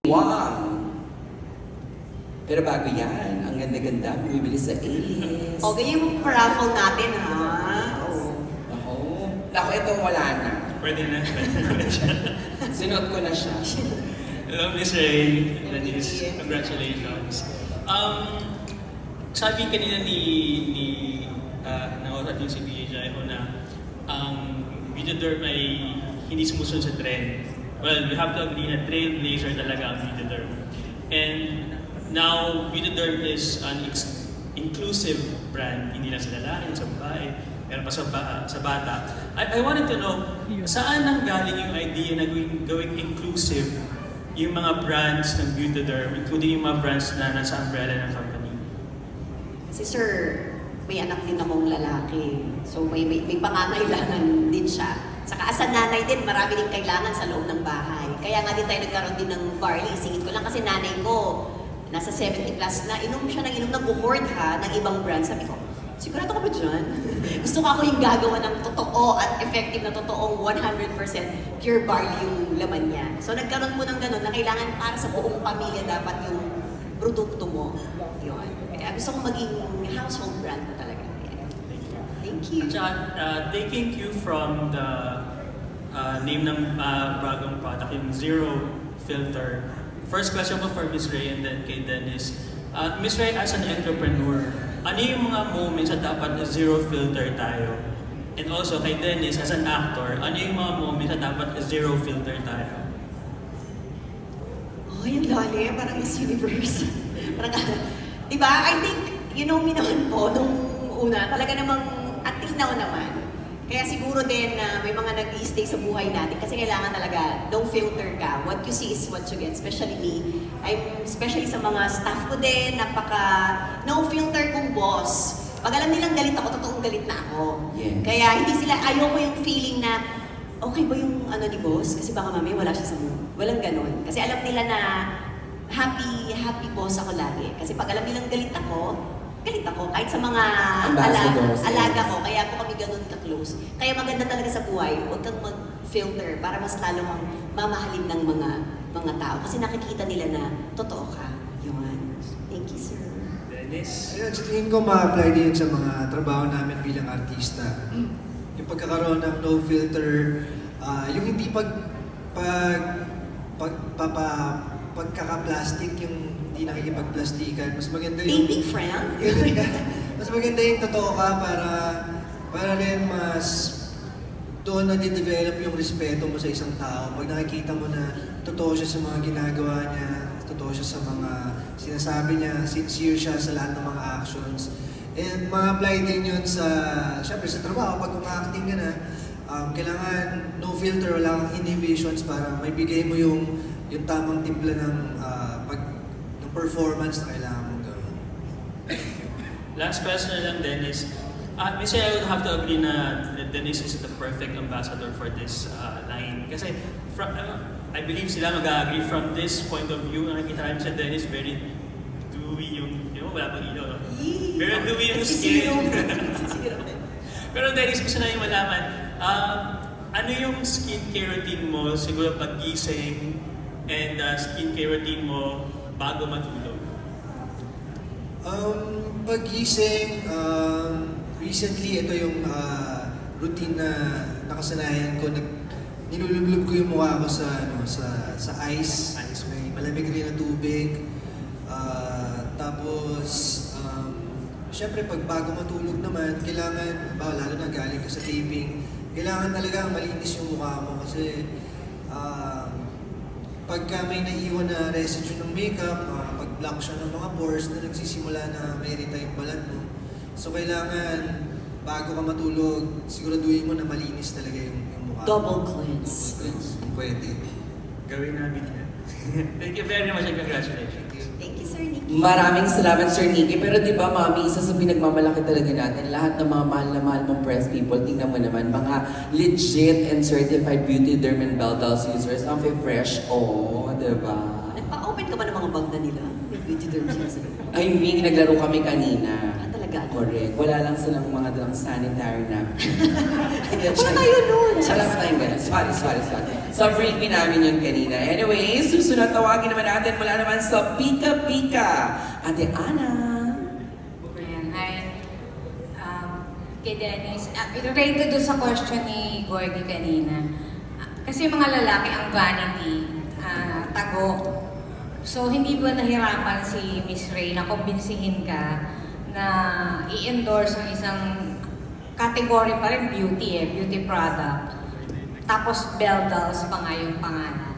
Wow! Pero bago yan, ang ganda-ganda, bumibili sa Alice. Okay, yung paraffle natin, ha? Oo. Ako, ito wala na. Pwede na. Pwede na siya. Sinuot ko na siya. Hello, Miss Ray. Denise, congratulations. Sabi kanina ni naorat yung si DJ ko na Videoderm ay hindi sumusunod sa trend. Well, we have to agree na trailblazer talaga ang Videoderm. And now, Videoderm is an inclusive brand, hindi lang sa lalaki, sa babae, pero pa sa bata. I wanted to know, saan nanggaling yung idea na gawing inclusive yung mga brands ng Videoderm, including yung mga brands na nasa umbrella ng company? Si Sir, may anak din akong lalaki. So may pangangailangan din siya. Saka as a nanay din, marami din kailangan sa loob ng bahay. Kaya nga din tayo nagkaroon din ng barley. Isingit ko lang kasi nanay ko, nasa 70 plus na, inom siya ng inom, nag-hoard ha, ng ibang brand. Sabi ko, sigurado ka ba dyan? Gusto ko ako yung gagawa ng totoo at effective na totoong 100% pure barley yung laman niya. So nagkaroon po ng ganun na kailangan para sa buong pamilya dapat yung produkto mo. Yun. Kaya gusto kong maging household brand ko talaga. Thank you. At saka, taking cue from the name ng bagong product, yung Zero Filter. First question po for Miss Ray and then kay Dennis. Miss Ray, as an entrepreneur, ano yung mga moments na dapat zero filter tayo? And also kay Dennis, as an actor, ano yung mga moments na dapat zero filter tayo? Oh, yung lalim, parang Miss Universe. Parang, di ba? I think, you know me naman po, nung una, talaga namang, until now naman. Kaya siguro din na may mga nag-i-stay sa buhay natin kasi kailangan talaga, don't filter ka. What you see is what you get. Especially me. Especially sa mga staff ko din, no filter kong boss. Pag alam nilang galit ako, totoong galit na ako. Yes. Kaya hindi sila, ayoko yung feeling na, okay ba yung ano ni boss? Kasi baka mamaya wala siya sa mood. Walang ganon. Kasi alam nila na happy boss ako lagi. Kasi pag alam nilang galit ako. Kahit sa mga alaga ko, kaya ako kami ganun ka-close. Kaya maganda talaga sa buhay, huwag kang mag-filter para mas lalo kang mamahalin ng mga tao. Kasi nakikita nila na totoo ka. Yun. Thank you, sir. Dennis? Ayun, sa tingin ko ma-apply din sa mga trabaho namin bilang artista. Yung pagkakaroon ng no filter, yung hindi pagkaka-plastic, yung hindi nakikipag-plastikan. Mas maganda yung... Baby friend? Mas maganda yung totoo ka para rin mas doon na-develop yung respeto mo sa isang tao. Pag nakikita mo na totoo siya sa mga ginagawa niya, totoo siya sa mga sinasabi niya, sincere siya sa lahat ng mga actions. And ma-apply din yun syempre sa trabaho, pag umacting ka na, kailangan no filter, wala kang inhibitions para may bigay mo yung tamang timpla ng performance na kailangan mong gawin. Last question na lang, Dennis. Miss Ray, I would have to agree na Dennis is the perfect ambassador for this line. Kasi I believe sila mag-agree from this point of view. Nakikita namin sa Dennis, very dewy yung, wala pang ilaw, no? Very dewy yung skin. Pero Dennis, gusto na yung malaman, ano yung skincare routine mo, siguro pag-gising, and skincare routine mo bago matulog? Pag-gising, recently ito yung routine na nakasanayan ko. Nilulublog ko yung mukha ko sa ice. May malamig rin na tubig. Tapos, syempre pag bago matulog naman, kailangan, lalo na galing ka sa taping, kailangan talaga malinis yung mukha mo kasi pagka may naiwan na residue ng makeup, pag-block siya ng mga pores na nagsisimula na may-irita yung balat mo. So kailangan, bago ka matulog, siguraduhin mo na malinis talaga yung mukha. Double cleanse. Pwede. Gawin namin yan. Thank you very much and congratulations. Thank you, Sir Nicky. Maraming salamat, Sir Nicky. Pero di ba, Mami, isa sa pinagmamalaki talaga natin, lahat ng mga mahal na mahal mong press people, tingnan mo naman, mga legit and certified beauty derm and Baldals users, ang fresh, di ba? Nagpa-open ka ba ng mga bag na nila? May beauty derm sila sa loob. I mean, naglaro kami kanina. Talaga talaga. Correct. Wala lang silang mga dalang sanitary napkin. Wala tayo nun. Wala pa tayong ganun. Sorry. So, freaky namin yun kanina. Anyway, susunod tawagin naman natin mula naman sa Pika Pika. Ate Ana. Ayan, hi. Kay Dennis, related doon sa question ni Gorgie kanina. Kasi yung mga lalaki ang vanity, tago. So, hindi ba nahirapan si Miss Ray na kumbinsihin ka na i-endorse ang isang category pa rin beauty product. Tapos Belle Dolls pa nga yung pangalan.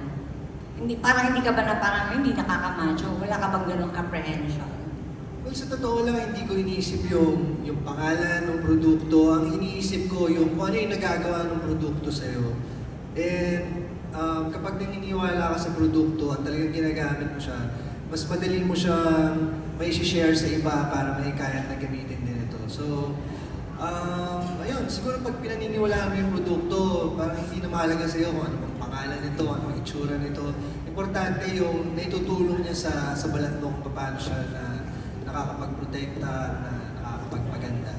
Parang hindi ka ba na parang hindi nakakamacho? Wala ka bang ganong apprehension? Well, sa totoo lang, hindi ko iniisip yung pangalan ng produkto. Ang iniisip ko yung kung ano yung nagagawa ng produkto sa'yo. And kapag naniniwala ka sa produkto at talagang ginagamit mo siya, mas madali mo siyang may share sa iba para may kaya na gamitin din ito. So, ayun, siguro pag pinaniniwalaan mo yung produkto, parang hindi na mahalaga sa'yo kung ano bang pangalan nito, ano ang itsura nito. Importante yung naitutulong niya sa balat mo kung paano siya na nakakapag-protekta, na nakakapagpaganda.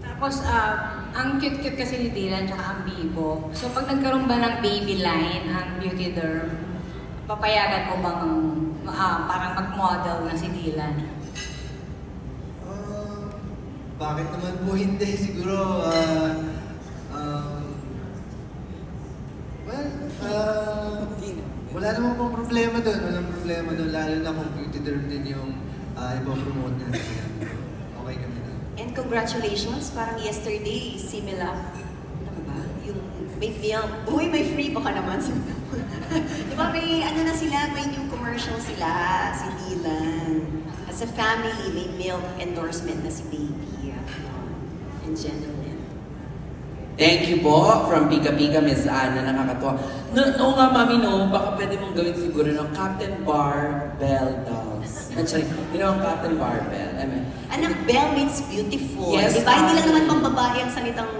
Tapos, ang cute-cute kasi ni Dylan tsaka ang Bibo. So, pag nagkaroon ba ng baby line ang Beauty Derm, papayagan mo bang parang mag-model na si Dylan? Bakit naman po hindi? Siguro, wala namang pong problema doon. Walang problema doon. Lalo na kung beauty derm din yung ipopromote natin. Okay kami na. And congratulations, parang yesterday, similar. Ano ba? Yung may film. Uy, may free baka naman. Di ba may ano na sila, may new commercial sila, si Dylan. As a family, may milk endorsement na si Baby. And Gentleman. Thank you po from Pika Pika, Ms. Ana, nakakatuwa. No nga, mami, no, baka pwede mong gawin siguro ng Captain Barbell Dolls. Actually, you know ang Captain Barbell? I mean, Anak, Belle means beautiful. Yes, Di ba? Hindi lang Captain. naman pambabae ang salitang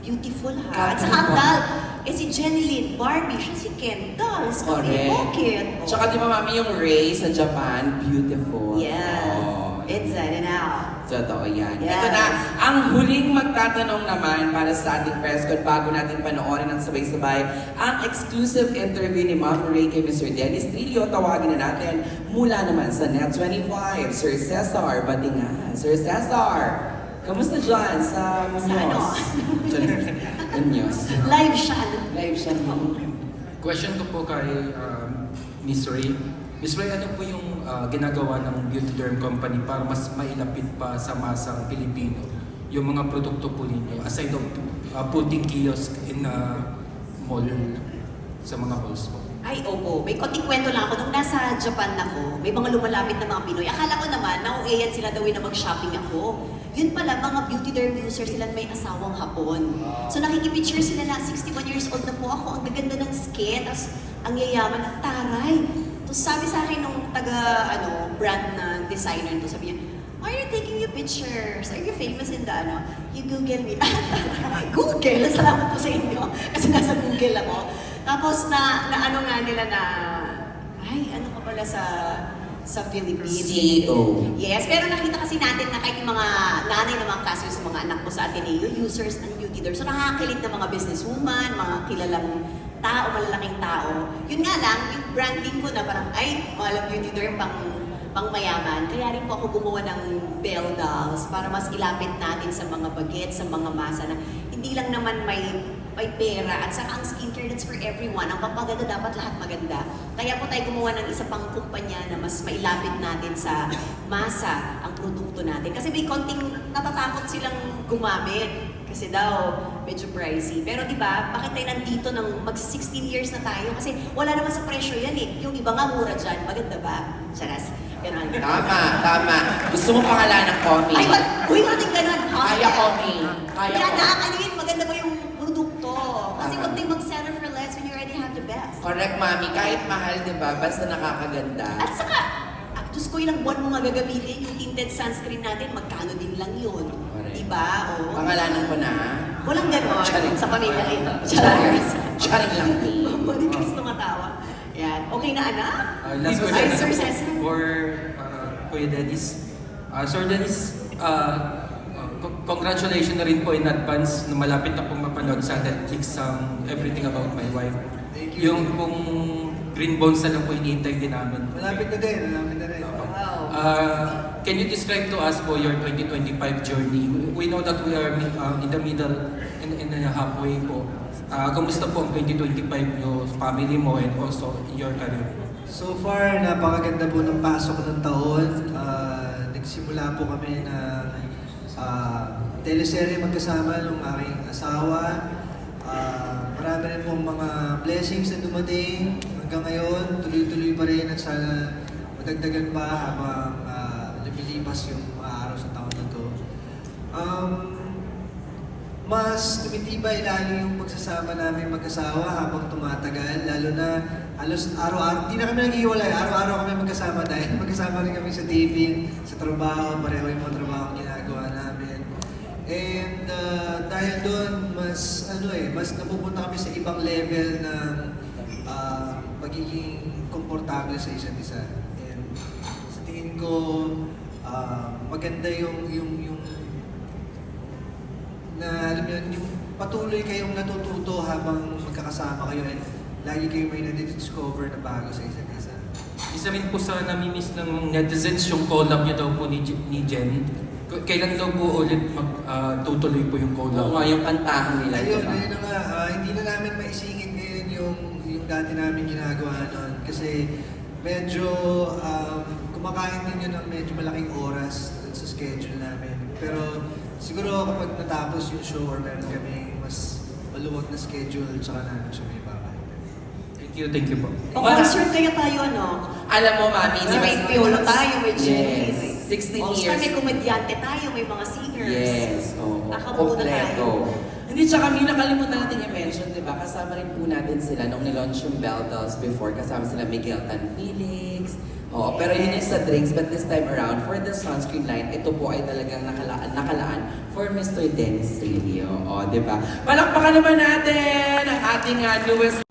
beautiful ha. At Captain saka ang Bar- doll, si Jenilyn Barbie, siya si Ken Dolls. Correct. Bakit? Tsaka di ba, mami, yung Ray sa Japan, beautiful. Yes. Oh. Inside and out. Totoo yan. Yes. Ito na, ang huling magtatanong naman para sa ating press con bago natin panoorin ng sabay-sabay ang exclusive interview ni Ma'am Ray kay Mr. Dennis Trillo. Tawagin na natin mula naman sa Net25, Sir Cesar Batinga. Sir Cesar, kamusta dyan sa Muñoz? Muñoz. Live siya. ano? Live siya. Question ko po kay Miss Ray. Miss Ray, ano po yung ginagawa ng Beauty Derm Company para mas mailapit pa sa masang Pilipino yung mga produkto po ninyo aside of putting kiosk in mall sa mga malls po? Ay, opo. May konting kwento lang ako. Nung nasa Japan ako, may mga lumalapit na mga Pinoy. Akala ko naman, nauuyan sila daw na mag-shopping ako. Yun pala, mga beauty derm users sila may asawang Hapon. So nakikipicture sila na 61 years old na po ako. Ang gaganda ng skin. Tapos ang yayaman ng taray. Tapos sabi sa akin nung brand na designer to, sabi niya, why are you taking your pictures? Are you famous in the You Google me. Google? Salamat po sa inyo. Kasi nasa Google ako. Tapos na ano nga nila na, ay, ano ka pala sa Philippines. CEO. Yes, pero nakita kasi natin na kahit yung mga nanay na mga kaso sa mga anak ko sa Ateneo, users ng beauty derm. So nakakakilig na mga businesswoman, mga kilalang tao, malalaking tao. Yun nga lang, yung branding ko na parang, ay, mga beauty derm pang mayaman. Kaya rin po ako gumawa ng Belle Dolls para mas ilapit natin sa mga bagets, sa mga masa na hindi lang naman may pera at saka ang skincare that's for everyone. Ang pampaganda dapat lahat maganda. Kaya po tayo gumawa ng isa pang kumpanya na mas mailapit natin sa masa ang produkto natin. Kasi may konting natatakot silang gumamit. Kasi daw, medyo pricey. Pero di ba, bakit tayo nandito ng mag-16 years na tayo? Kasi wala naman sa presyo yan eh. Yung iba nga mura dyan. Maganda ba? Charas. Ganun. Tama. Gusto mo pangalan ng comic? Ay, uy, wala din ganun. Kaya comic. Kaya Kaya comic. nakakaligin, maganda ba yung produkto? Kasi huwag tayong mag-settle for less when you already have the best. Correct, mami. Kahit mahal, di ba? Basta nakakaganda. At saka, Diyos ko, ilang buwan mo nga gagamitin yung tinted sunscreen natin, magkano din lang yun. Correct. Diba? Oo. Pangalanan ko na. Walang ganon Charing. sa pamilya ito. Charing. Charing lang. Malikas tumatawa. Yan. Okay na, anak? Last Ay, question Sir Cesar. for Kuya Dennis. Sir Dennis, congratulations na rin po in advance na malapit na pong mapanood sa Netflix ang Everything About My Wife. Thank you. Yung pong Green Bones na lang po hinihintay din namin. Malapit na rin. Wow. Can you describe to us po your 2025 journey? We know that we are in the middle, in halfway po. Kamusta po ang 2025 nyo, family mo, and also your career? So far, napakaganda po ng pasok ng taon. Nagsimula po kami na teleserye magkasama ng aking asawa. Marami rin pong mga blessings na dumating hanggang ngayon. Tuloy-tuloy pa rin at sana madagdagan pa habang lumilipas yung mga araw sa taon na to. Mas tumitibay lalo yung pagsasama namin mag-asawa habang tumatagal, lalo na halos araw-araw, hindi na kami nag-iwalay, araw-araw kami magkasama dahil magkasama rin kami sa taping, sa trabaho, pareho yung mga trabaho ginagawa namin. And dahil doon, mas napupunta kami sa ibang level ng pagiging komportable sa isa't isa. And sa tingin ko, maganda yung na alam niyo, yung patuloy kayong natututo habang magkakasama kayo and lagi kayo may na-discover na bago sa isa't isa. Isa rin po sa namimiss ng netizens yung collab niya daw po ni Jen. Kailan daw po ulit tutuloy po yung collab? Oo nga, yung kantahan nila. Ayun diba? na nga, hindi na namin maisingit ngayon yung dati namin ginagawa noon kasi medyo kumakain din yun ng medyo malaking oras sa schedule namin. Pero siguro kapag natapos yung show or meron kami mas maluwag na schedule, tsaka namin siya may babalik. Thank you po. Concert kaya tayo, ano? Alam mo, Mami, May piolo tayo, may Yes. Jenny. 16 All-star, years. may komedyante tayo, may mga singers. Yes, oo. Nakabuo na tayo. Hindi, tsaka Mami, nakalimutan natin i-mention, di ba? Kasama rin po natin sila nung nilaunch yung Bell Dolls before. Kasama sila Miguel Tan Felix. Oo, pero yun yung sa drinks. But this time around, for the sunscreen line, ito po ay talagang nakalaan for Mr. Dennis Rilio. O, di ba? Palakpakan naman natin ang ating newest